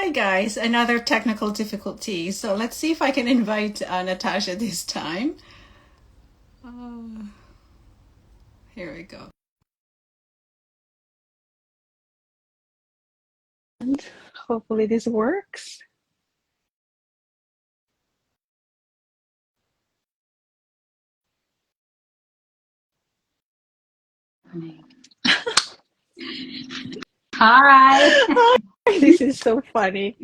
Hi guys, another technical difficulty. So let's see if I can invite Natasha this time. Uh, Here we go. And hopefully this works. Hi. This is so funny.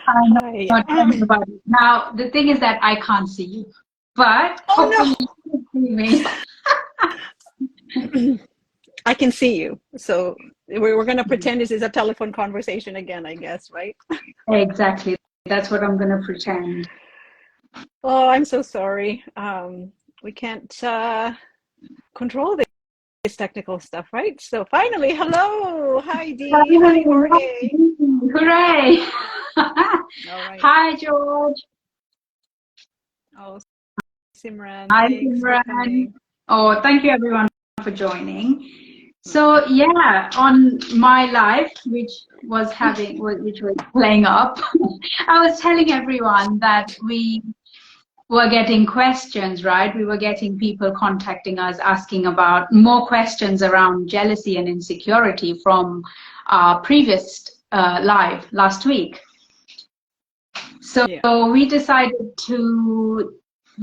I'm Hi. not everybody. Now, the thing is that I can't see you, but hopefully Oh you can see no! I can see you. So we're going to pretend this is a telephone conversation again, I guess, right? me. Exactly. That's what I'm going to pretend. Oh, I'm so sorry. We can't control this technical stuff, right? So finally, hello. Hi, Dee. Hi, Jorge. Hooray. All right. Hi, George. Oh, Simran, Hi, thanks for Simran. coming. Oh, thank you everyone for joining. So yeah, on my live, which was playing up, I was telling everyone that we were getting questions, right? We were getting people contacting us, asking about more questions around jealousy and insecurity from our previous live last week. So Yeah. we decided to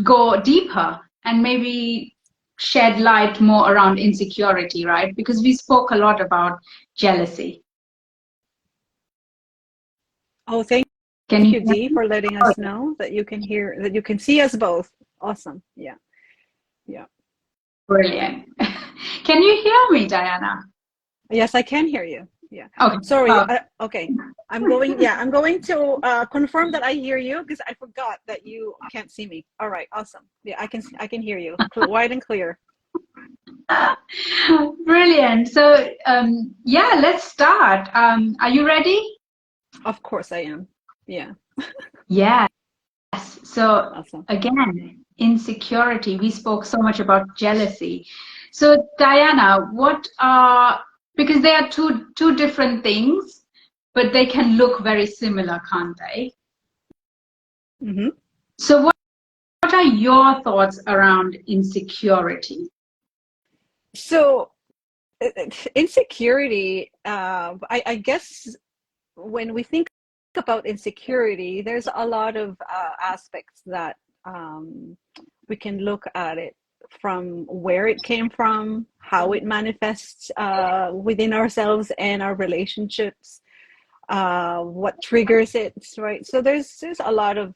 go deeper and maybe shed light more around insecurity, right? Because we spoke a lot about jealousy. Oh, thank Can you you, hear Dee, me? for letting us know that you can hear, that you can see us both. Awesome. Yeah. Yeah. Brilliant. Can you hear me, Diana? Yes, I can hear you. Yeah. Okay. Sorry. Okay. I'm going to confirm that I hear you because I forgot that you can't see me. All right. Awesome. Yeah, I can hear you wide and clear. Brilliant. So, yeah, let's start. Are you ready? Of course I am. Yeah. Yes. So, Awesome. again, insecurity. We spoke so much about jealousy. So, Diana, what are, because they are two different things, but they can look very similar, can't they? Hmm. So, what are your thoughts around insecurity? So insecurity, I guess when we think about insecurity, there's a lot of aspects that we can look at it from where it came from, how it manifests within ourselves and our relationships, what triggers it, right? So there's a lot of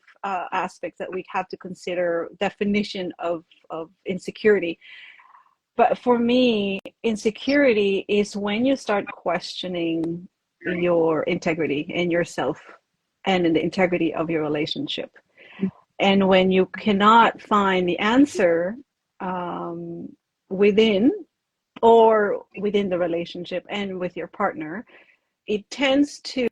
aspects that we have to consider definition of insecurity. But for me, insecurity is when you start questioning your integrity and yourself and in the integrity of your relationship. And when you cannot find the answer um, within or within the relationship and with your partner, it tends to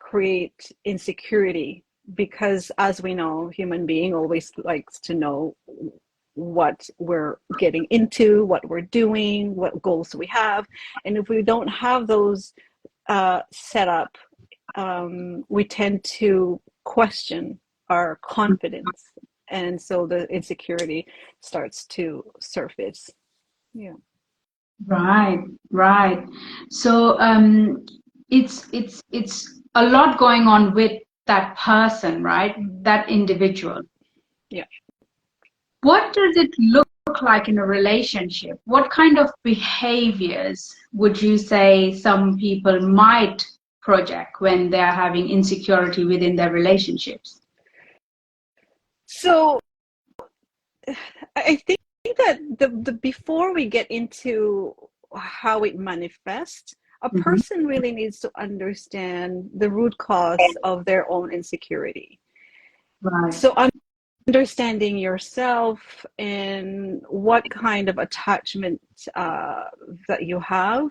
create insecurity because, as we know, human being always likes to know what we're getting into, what we're doing, what goals we have. And if we don't have those set up, we tend to question our confidence. And so the insecurity starts to surface. Yeah. Right, right. So it's a lot going on with that person, right? That individual. Yeah. What does it look like in a relationship? What kind of behaviors would you say some people might project when they're having insecurity within their relationships? So I think that the before we get into how it manifests, a Hmm. person really needs to understand the root cause of their own insecurity. Right. So understanding yourself and what kind of attachment that you have,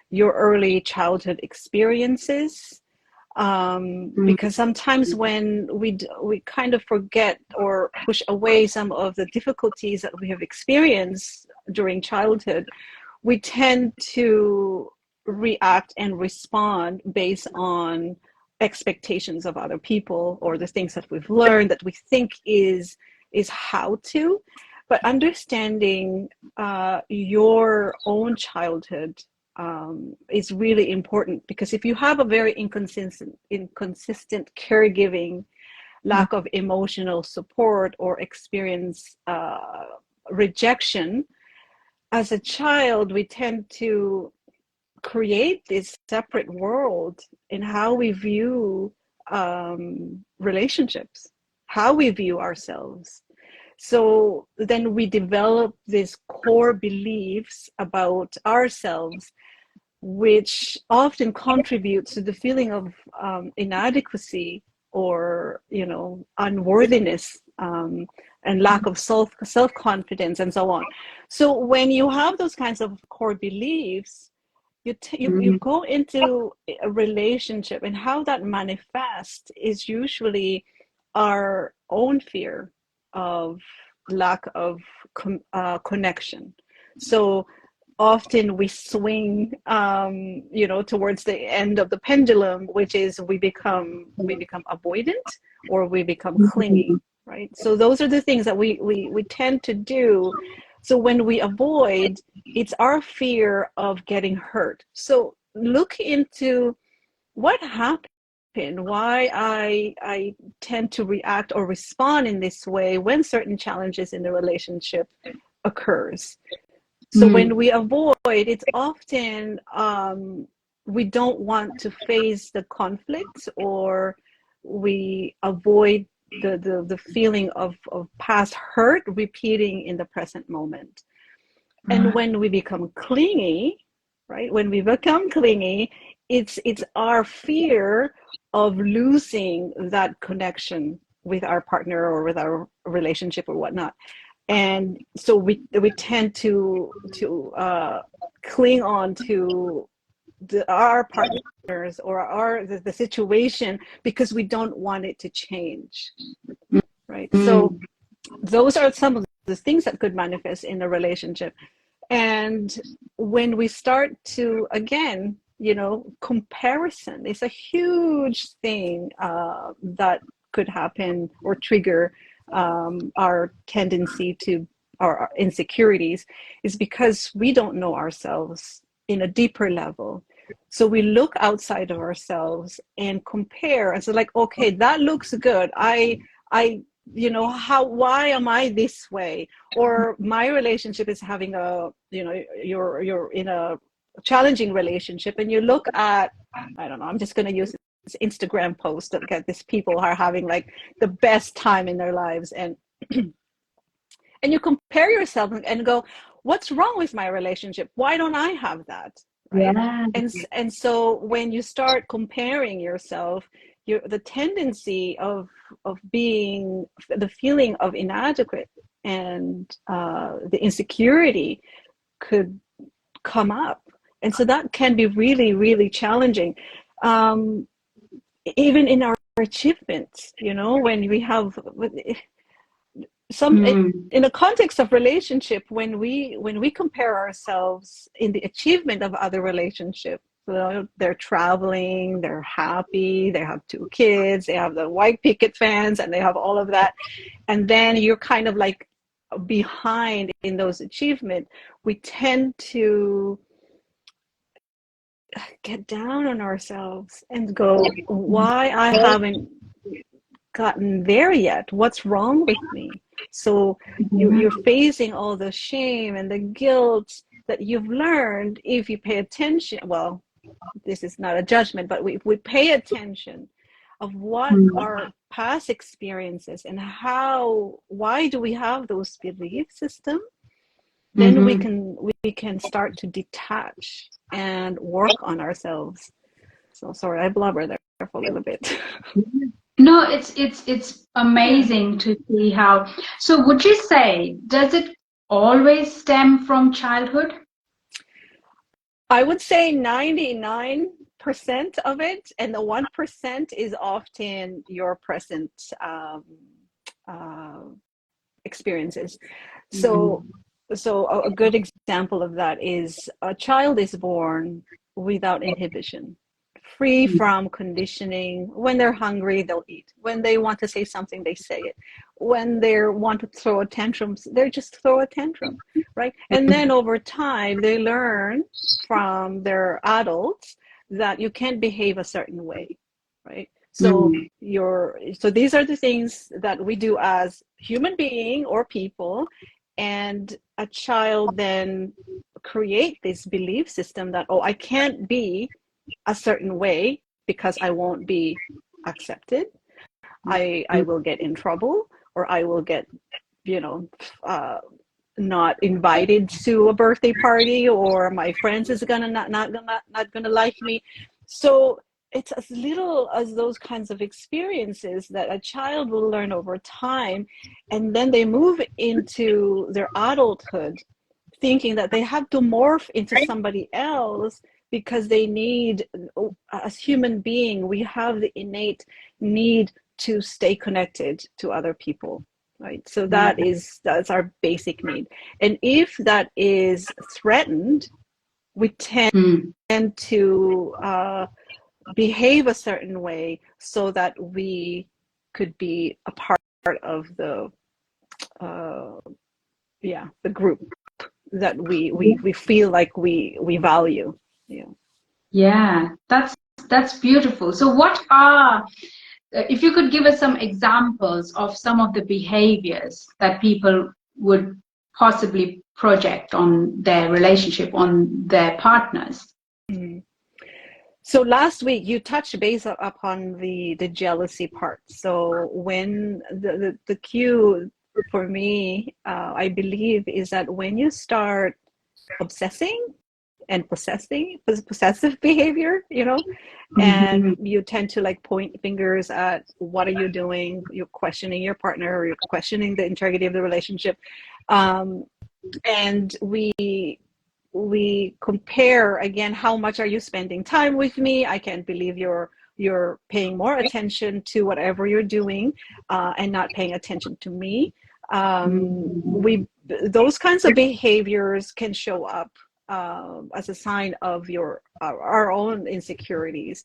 your early childhood experiences, because sometimes when we kind of forget or push away some of the difficulties that we have experienced during childhood, we tend to react and respond based on expectations of other people, or the things that we've learned that we think is how to. But understanding your own childhood is really important, because if you have a very inconsistent caregiving, lack of emotional support, or experience rejection as a child, we tend to create this separate world in how we view relationships, how we view ourselves. So then we develop these core beliefs about ourselves, which often contributes to the feeling of inadequacy, or unworthiness, and lack of self-confidence, and so on. So when you have those kinds of core beliefs, you go into a relationship, and how that manifests is usually our own fear of lack of connection. So often we swing towards the end of the pendulum, which is we become avoidant, or we become clingy, right? So those are the things that we tend to do. So when we avoid, it's our fear of getting hurt. So look into what happened, why I tend to react or respond in this way when certain challenges in the relationship occurs. So when we avoid, it's often we don't want to face the conflict, or we avoid the feeling of past hurt repeating in the present moment. And when we become clingy, right? When we become clingy, it's our fear of losing that connection with our partner, or with our relationship, or whatnot. And so we tend to cling on to our partners, or the situation, because we don't want it to change, right? So those are some of the things that could manifest in a relationship. And when we start to, again, comparison is a huge thing that could happen or trigger our tendency to our insecurities, is because we don't know ourselves in a deeper level. So we look outside of ourselves and compare, and so like, okay, that looks good. I why am I this way? Or my relationship is having you're in a challenging relationship, and you look at, I don't know, I'm just going to use this Instagram post that got these people are having like the best time in their lives, and and you compare yourself and go, what's wrong with my relationship? Why don't I have that? Right? Yeah. And so when you start comparing yourself, the tendency of being, the feeling of inadequate, and the insecurity could come up. And so that can be really, really challenging. Even in our achievements, when we have in a context of relationship, when we compare ourselves in the achievement of other relationships, they're traveling, they're happy, they have 2 kids, they have the white picket fence, and they have all of that, and then you're kind of like behind in those achievements, we tend to get down on ourselves and go, why I haven't gotten there yet? What's wrong with me? So you're facing all the shame and the guilt that you've learned if you pay attention. Well, this is not a judgment, but we pay attention of what our past experiences and why do we have those belief systems, then we can start to detach and work on ourselves. So sorry, I blubbered there for a little bit. No, it's amazing to see how. So would you say, does it always stem from childhood? I would say 99% of it, and the 1% is often your present experiences. So a good example of that is a child is born without inhibition, free from conditioning. When they're hungry, they'll eat. When they want to say something, they say it. When they want to throw a tantrum, they just throw a tantrum, right? And then over time, they learn from their adults that you can't behave a certain way, right? So so these are the things that we do as human being or people, and a child then create this belief system that, oh, I can't be a certain way because I won't be accepted. I will get in trouble, or I will get, not invited to a birthday party, or my friends is gonna not gonna like me. So it's as little as those kinds of experiences that a child will learn over time, and then they move into their adulthood thinking that they have to morph into somebody else because they need, as human being, we have the innate need to stay connected to other people, right? So that's our basic need. And if that is threatened, we tend to behave a certain way so that we could be a part of the group that we feel like we value. Yeah, that's beautiful. So what are, if you could give us some examples of some of the behaviors that people would possibly project on their relationship, on their partners? So last week you touched base upon the jealousy part. So when the cue for me, I believe, is that when you start obsessing and possessive behavior, and you tend to like point fingers at what are you doing, you're questioning your partner, or you're questioning the integrity of the relationship, and we compare again, how much are you spending time with me? I can't believe you're paying more attention to whatever you're doing, and not paying attention to me. Those kinds of behaviors can show up as a sign of our own insecurities.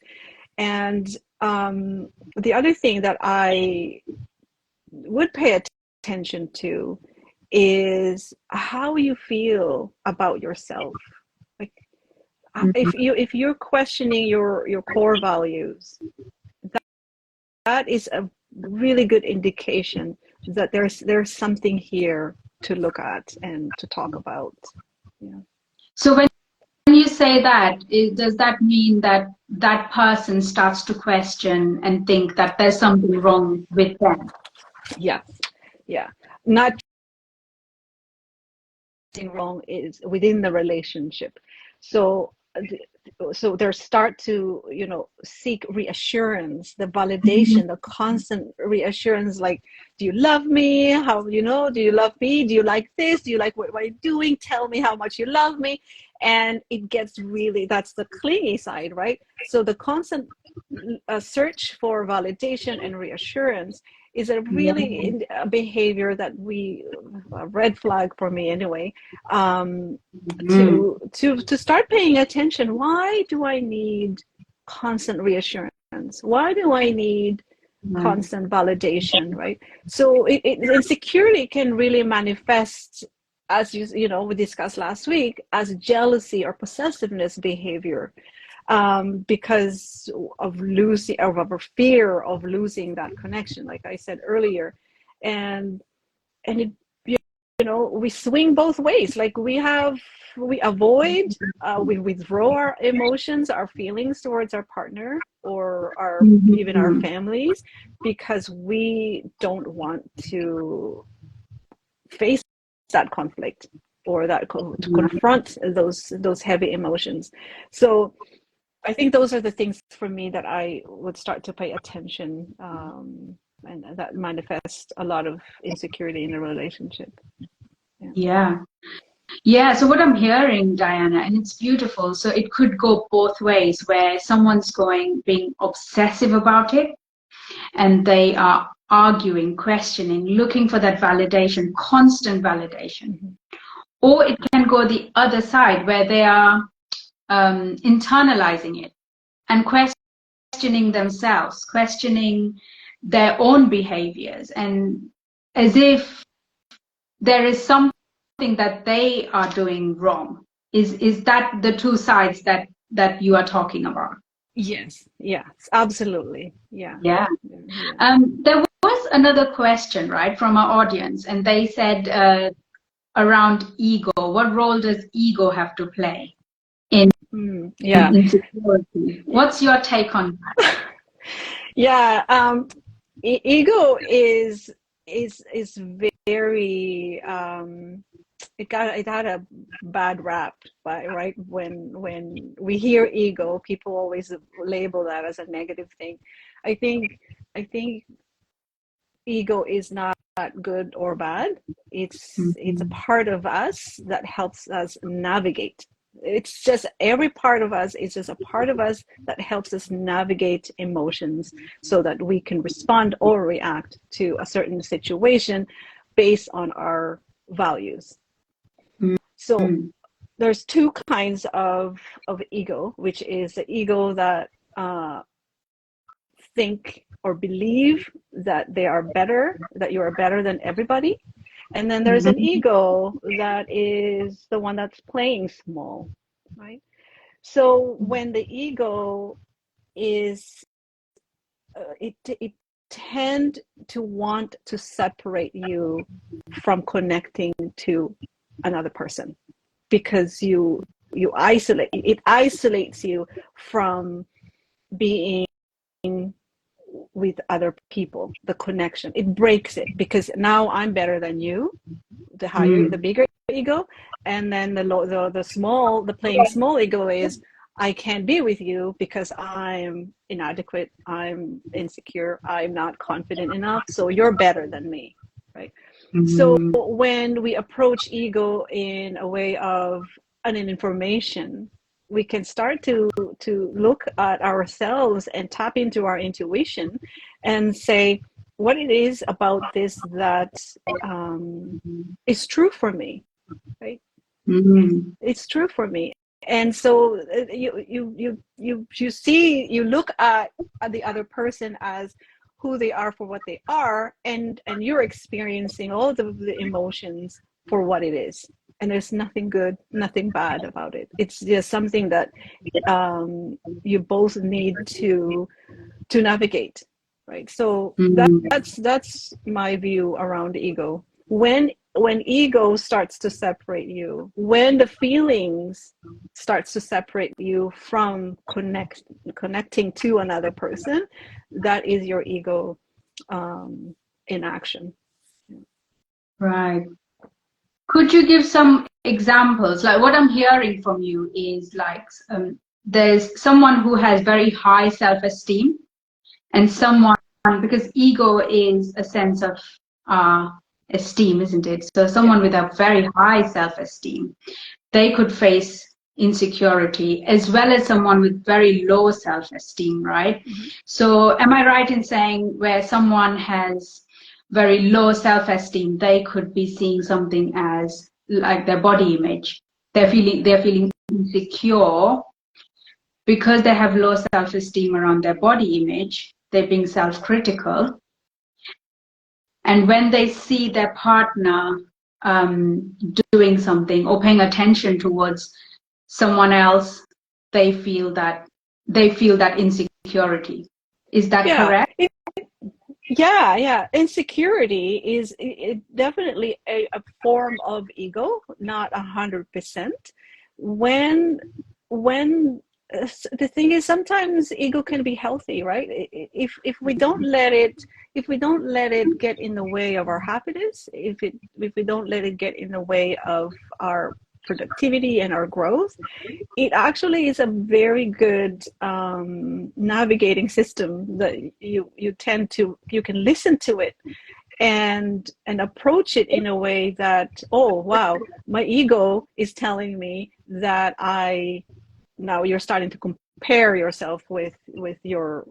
And the other thing that I would pay attention to is how you feel about yourself. Like, if you're questioning your core values, that is a really good indication that there's something here to look at and to talk about. So when you say that, does that mean that that person starts to question and think that there's something wrong with them? Yeah. Not wrong is within the relationship. So they start to seek reassurance, the validation, the constant reassurance, like, do you love me? How do you love me? Do you like this? Do you like what I'm doing? Tell me how much you love me. And it gets really, that's the clingy side, right? So the constant search for validation and reassurance is a really behavior that a red flag for me anyway, to start paying attention. Why do I need constant reassurance? Why do I need constant validation, right? So insecurity can really manifest, as we discussed last week, as jealousy or possessiveness behavior, because of our fear of losing that connection, like I said earlier. And it, we swing both ways. Like we avoid, we withdraw our emotions, our feelings towards our partner, or even our families, because we don't want to face that conflict, or to confront those heavy emotions. So I think those are the things for me that I would start to pay attention, and that manifest a lot of insecurity in a relationship. Yeah, so what I'm hearing, Diana, and it's beautiful, so it could go both ways, where someone's being obsessive about it, and they are arguing, questioning, looking for that validation, constant validation. Or it can go the other side, where they are internalizing it and questioning questioning themselves, questioning their own behaviors, and as if there is something that they are doing wrong. Is that the two sides that you are talking about? Yes, yes, absolutely. Yeah. Yeah. Yeah. There was another question, right, from our audience, and they said around ego. What role does ego have to play in Yeah. insecurity? What's your take on that? Yeah. Ego is very it had a bad rap, right? When we hear ego, people always label that as a negative thing. I think I think ego is not good or bad. It's a part of us that helps us navigate. It's just every part of us is just a part of us that helps us navigate emotions so that we can respond or react to a certain situation based on our values. So there's two kinds of ego, which is the ego that think or believe that they are better, that you are better than everybody. And then there's an ego that is the one that's playing small, right? So when the ego is, it tend to want to separate you from connecting to another person, because it isolates you from being with other people, the connection. It breaks it, because now I'm better than you, the bigger ego, and then the playing small ego is, I can't be with you because I'm inadequate, I'm insecure, I'm not confident enough, so you're better than me, right? So when we approach ego in a way of an information, we can start to look at ourselves and tap into our intuition and say what it is about this that is true for me, right? It's true for me. And so you look at the other person as who they are for what they are, and you're experiencing all the emotions for what it is, and there's nothing good, nothing bad about it. It's just something that you both need to navigate, right? So that's my view around ego. When ego starts to separate you, when the feelings starts to separate you from connecting to another person, that is your ego in action. Right. Could you give some examples? Like, what I'm hearing from you is like there's someone who has very high self-esteem, and someone, because ego is a sense of esteem, isn't it? So someone with a very high self-esteem, they could face insecurity, as well as someone with very low self-esteem, right? So am I right in saying where someone has very low self-esteem, they could be seeing something as like their body image? They're feeling insecure because they have low self-esteem around their body image. They're being self-critical, and when they see their partner doing something or paying attention towards someone else, they feel that insecurity. Is that correct? Yeah. Insecurity is definitely a form of ego, not 100%. When the thing is, sometimes ego can be healthy, right? If we don't let it get in the way of our happiness, if we don't let it get in the way of our productivity and our growth, it actually is a very good navigating system that you can listen to it and approach it in a way that, oh wow, my ego is telling me that now you're starting to compare yourself with your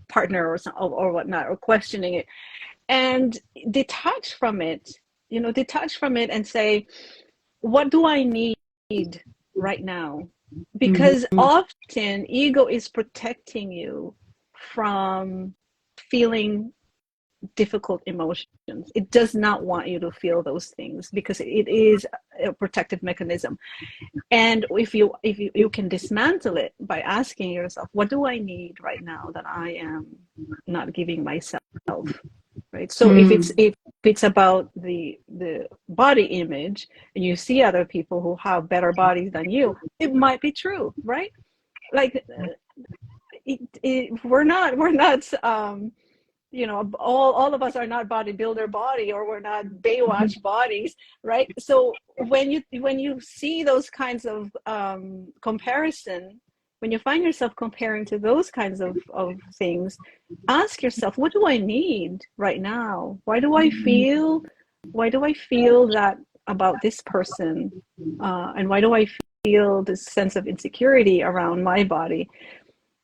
partner or whatnot, or questioning it, and detach from it and say, what do I need right now because often ego is protecting you from feeling difficult emotions. It does not want you to feel those things because it is a protective mechanism. And if you can dismantle it by asking yourself, what do I need right now that I am not giving myself, right? So if it's about the body image, and you see other people who have better bodies than you, it might be true, right? Like we're not you know, all of us are not bodybuilder body, or we're not Baywatch bodies, right? So when you see those kinds of comparison, when you find yourself comparing to those kinds of things, ask yourself, what do I need right now? Why do I feel that about this person? And why do I feel this sense of insecurity around my body?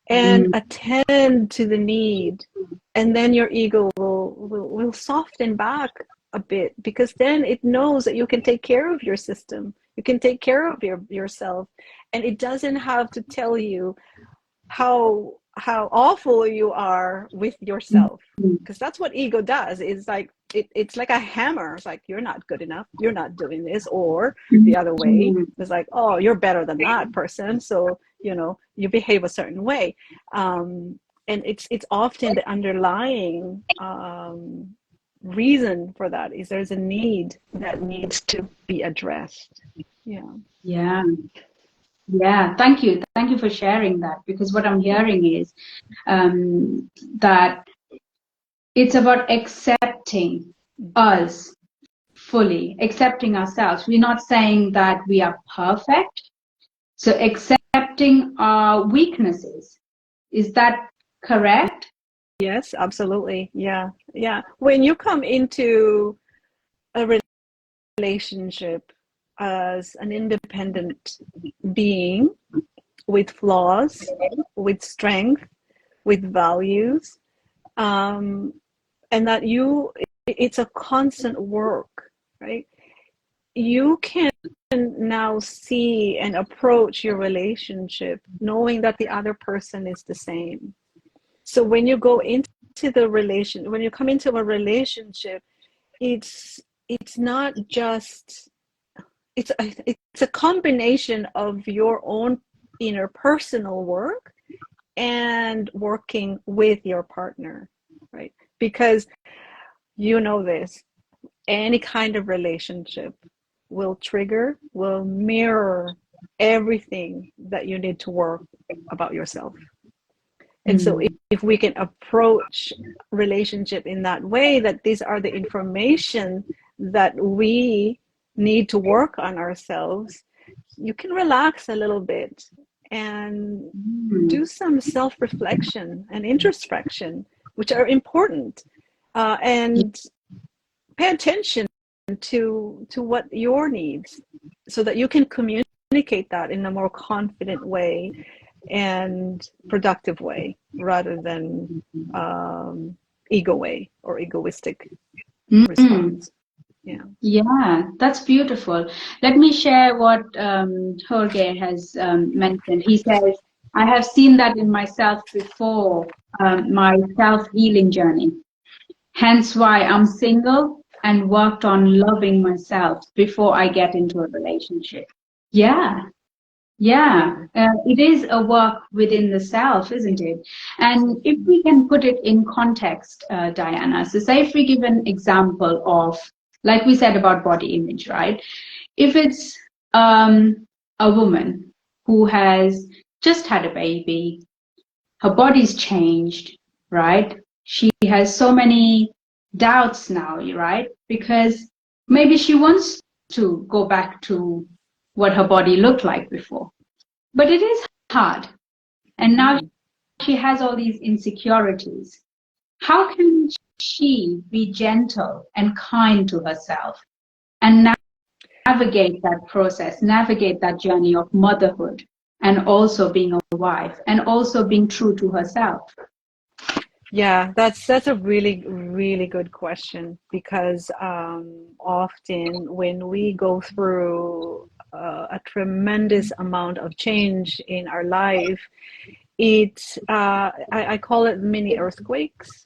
And attend to the need, and then your ego will soften back a bit, because then it knows that you can take care of your system, you can take care of yourself, and it doesn't have to tell you how awful you are with yourself, because that's what ego does. It's like it's like a hammer. It's like, you're not good enough, you're not doing this. Or the other way, it's like, oh, you're better than that person, so you know, you behave a certain way. And it's often the underlying reason for that is there's a need that needs to be addressed. Yeah. Thank you for sharing that, because what I'm hearing is that it's about accepting us fully, accepting ourselves. We're not saying that we are perfect, so accepting our weaknesses. Is that correct? Yes, absolutely. Yeah. When you come into a relationship as an independent being with flaws, with strength, with values, and that it's a constant work, right? You can now see and approach your relationship knowing that the other person is the same. So when you go into when you come into a relationship, it's not just, it's a combination of your own inner personal work and working with your partner, right? Because you know this, any kind of relationship will mirror everything that you need to work about yourself. And so if we can approach relationship in that way, that these are the information that we need to work on ourselves, you can relax a little bit and do some self-reflection and introspection, which are important, and pay attention to what your needs, so that you can communicate that in a more confident way and productive way, rather than ego way or egoistic response. Yeah, that's beautiful. Let me share what Jorge has mentioned. He says, I have seen that in myself before my self-healing journey. Hence why I'm single and worked on loving myself before I get into a relationship. Yeah. It is a work within the self, isn't it? And if we can put it in context, Diana, so say if we give an example of, like we said about body image, right? If it's a woman who has just had a baby, her body's changed, right? She has so many doubts now, right? Because maybe she wants to go back to what her body looked like before. But it is hard. And now she has all these insecurities. How can she be gentle and kind to herself and navigate that process, navigate that journey of motherhood, and also being a wife, and also being true to herself? Yeah, that's a really, really good question because often when we go through a tremendous amount of change in our life, I call it mini earthquakes.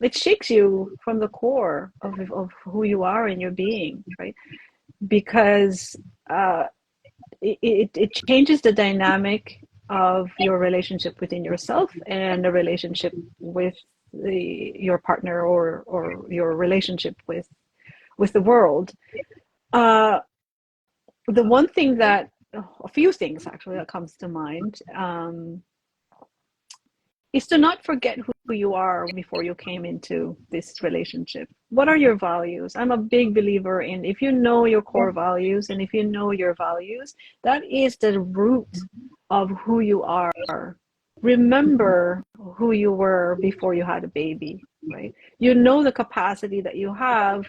It shakes you from the core of who you are and your being, right? Because uh, it changes the dynamic of your relationship within yourself and the relationship with your partner or your relationship with the world. Uh, the one thing that a few things actually that comes to mind is to not forget who you are before you came into this relationship. What are your values? I'm a big believer in if you know your core values and if you know your values, that is the root of who you are. Remember who you were before you had a baby, right? You know the capacity that you have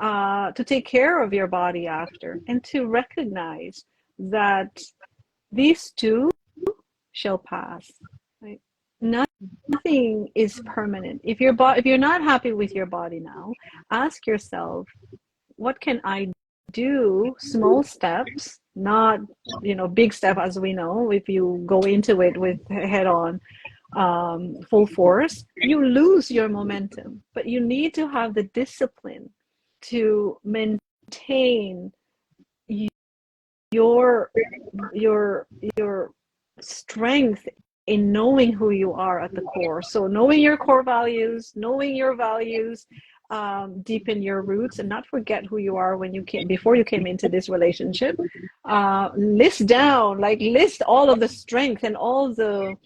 to take care of your body after and to recognize that these too shall pass, right? Nothing is permanent. If you're not happy with your body now, ask yourself, what can I do? Small steps, not big step, as we know. If you go into it with head on, full force, you lose your momentum. But you need to have the discipline to maintain your your strength in knowing who you are at the core. So knowing your core values, knowing your values, deepen your roots, and not forget who you are when you came before you came into this relationship. List all of the strength and all the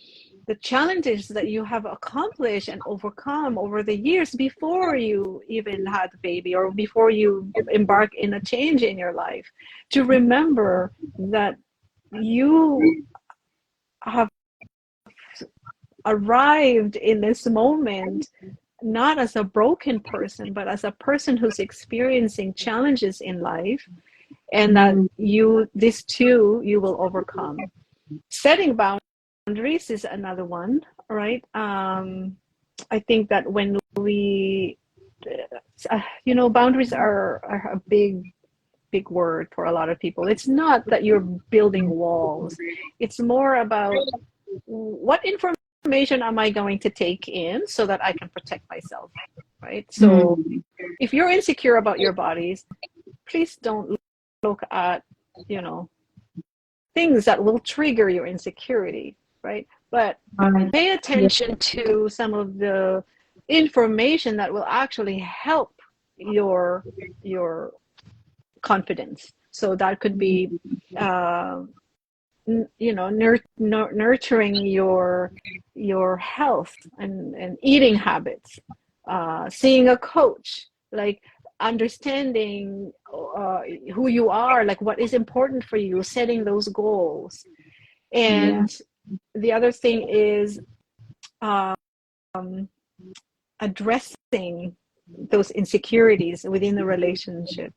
challenges that you have accomplished and overcome over the years before you even had the baby or before you embark in a change in your life, to remember that you have arrived in this moment not as a broken person, but as a person who's experiencing challenges in life, and that this too you will overcome. Setting boundaries is another one, right? I think that when we, boundaries are a big word for a lot of people. It's not that you're building walls. It's more about what information am I going to take in so that I can protect myself, right? So if you're insecure about your bodies, please don't look at, things that will trigger your insecurity, right? But pay attention to some of the information that will actually help your confidence. So that could be nurturing your health and eating habits, seeing a coach, like understanding who you are, like what is important for you, setting those goals. And the other thing is um, addressing those insecurities within the relationship.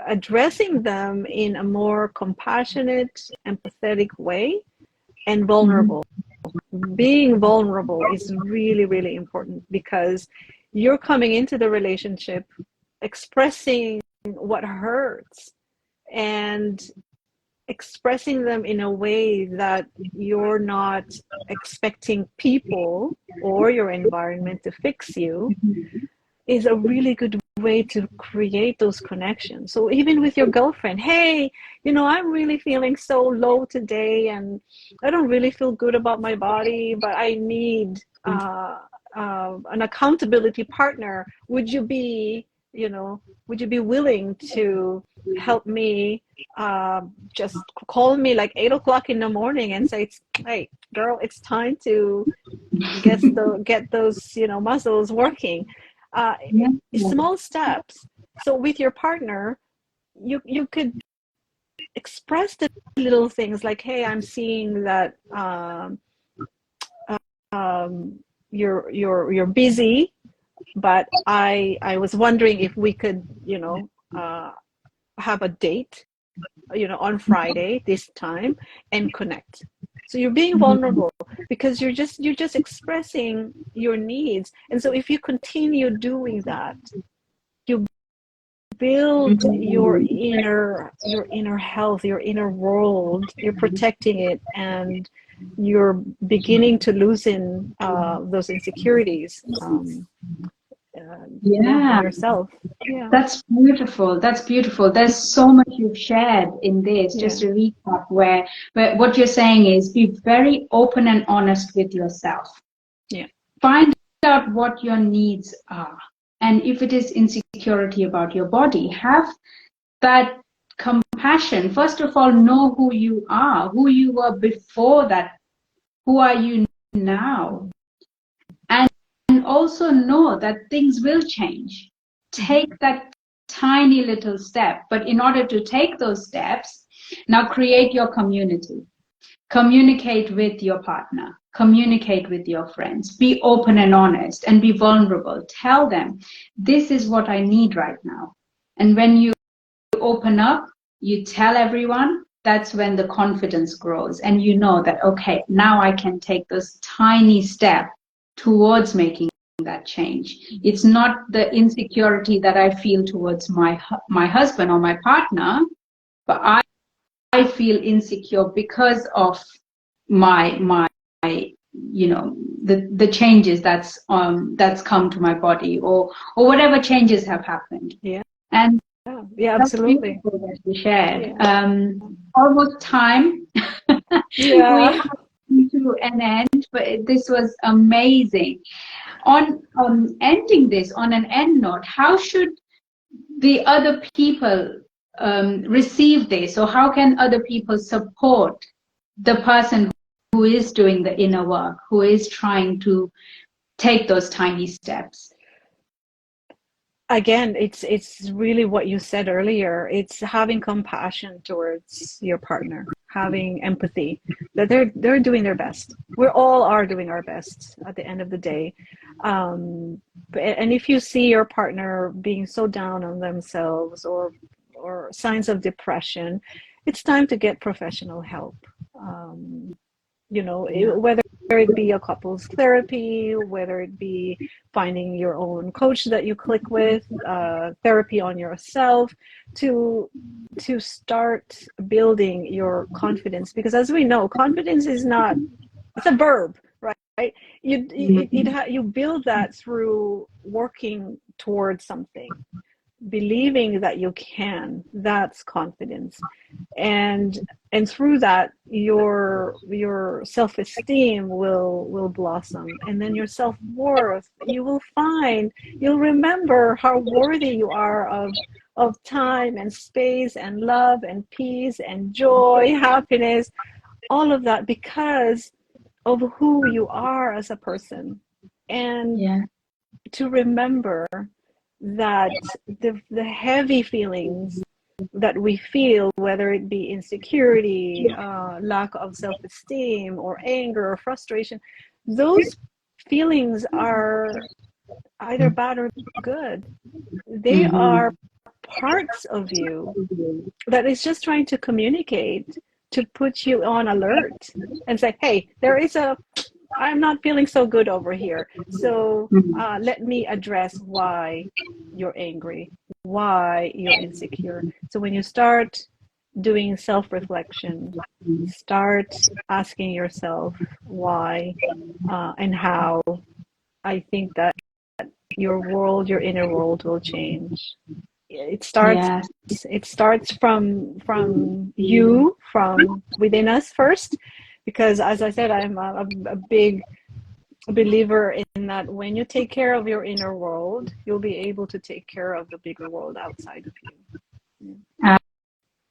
Addressing them in a more compassionate, empathetic way, and vulnerable. Being vulnerable is really, really important because you're coming into the relationship expressing what hurts and expressing them in a way that you're not expecting people or your environment to fix you is a really good way to create those connections. So even with your girlfriend, hey, I'm really feeling so low today and I don't really feel good about my body, but I need an accountability partner. Would you be willing to help me? Just call me like 8 o'clock in the morning and say, hey girl, it's time to get those muscles working. Small steps. So with your partner, you could express the little things like, hey, I'm seeing that you're busy, but I was wondering if we could have a date on Friday this time and connect. So you're being vulnerable because you're just expressing your needs. And so if you continue doing that, you build your inner health, your inner world, you're protecting it, and you're beginning to loosen those insecurities in yourself. Yeah. That's beautiful. That's beautiful. There's so much you've shared in this. Just to recap, where what you're saying is be very open and honest with yourself. Yeah. Find out what your needs are. And if it is insecurity about your body, have that compassion. First of all, know who you were before that. Who are you now? And also know that things will change. Take that tiny little step. But in order to take those steps, now create your community. Communicate with your partner. Communicate with your friends. Be open and honest and be vulnerable. Tell them, this is what I need right now. And when you open up, you tell everyone, that's when the confidence grows. And you know that, okay, now I can take this tiny step towards making that change. It's not the insecurity that I feel towards my husband or my partner, but I feel insecure because of my the changes that's come to my body, or whatever changes have happened. Yeah. And absolutely. That we shared. Almost time. Yeah. We have come to an end, but this was amazing. On ending this on an end note, how should the other people receive this, or how can other people support the person who is doing the inner work, who is trying to take those tiny steps? Again, it's really what you said earlier. It's having compassion towards your partner, having empathy that they're doing their best. We all are doing our best at the end of the day. And if you see your partner being so down on themselves or signs of depression, it's time to get professional help. Whether it be a couples therapy, whether it be finding your own coach that you click with, therapy on yourself, to start building your confidence. Because as we know, confidence is not, it's a verb, right? You build that through working towards something. Believing that you can, that's confidence. And through that, your self-esteem will blossom, and then your self-worth, you'll remember how worthy you are of time and space and love and peace and joy, happiness, all of that, because of who you are as a person. And to remember that the heavy feelings that we feel, whether it be insecurity, lack of self-esteem, or anger or frustration, those feelings are either bad or good. They are parts of you that is just trying to communicate, to put you on alert and say, hey, I'm not feeling so good over here. So let me address why you're angry, why you're insecure. So when you start doing self-reflection, start asking yourself why and how, I think that your inner world will change. It starts from you, from within us first. Because as I said, I'm a big believer in that when you take care of your inner world, you'll be able to take care of the bigger world outside of you.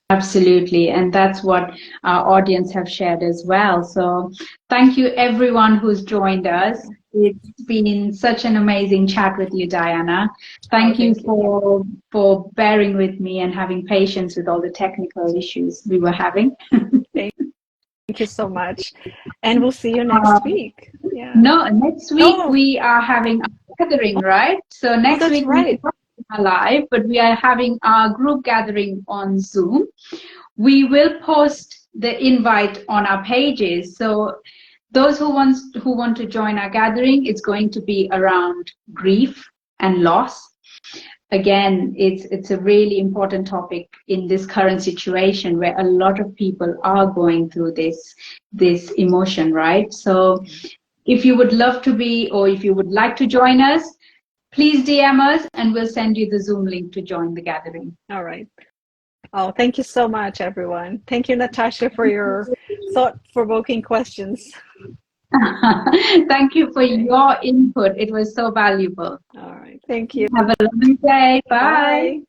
Absolutely. And that's what our audience have shared as well. So thank you everyone who's joined us. It's been such an amazing chat with you, Diana. Thank you for bearing with me and having patience with all the technical issues we were having. Thank you so much. And we'll see you next week. Yeah. No, next week we are having a gathering, right? So next week we are live, but we are having our group gathering on Zoom. We will post the invite on our pages. So those who want to join our gathering, it's going to be around grief and loss. Again, it's a really important topic in this current situation where a lot of people are going through this emotion, right? So if you would love to be, or if you would like to join us, please DM us and we'll send you the Zoom link to join the gathering. All right. Oh, thank you so much, everyone. Thank you, Natasha, for your thought-provoking questions. Thank you for your input. It was so valuable. All right. Thank you. Have a lovely day. Bye. Bye.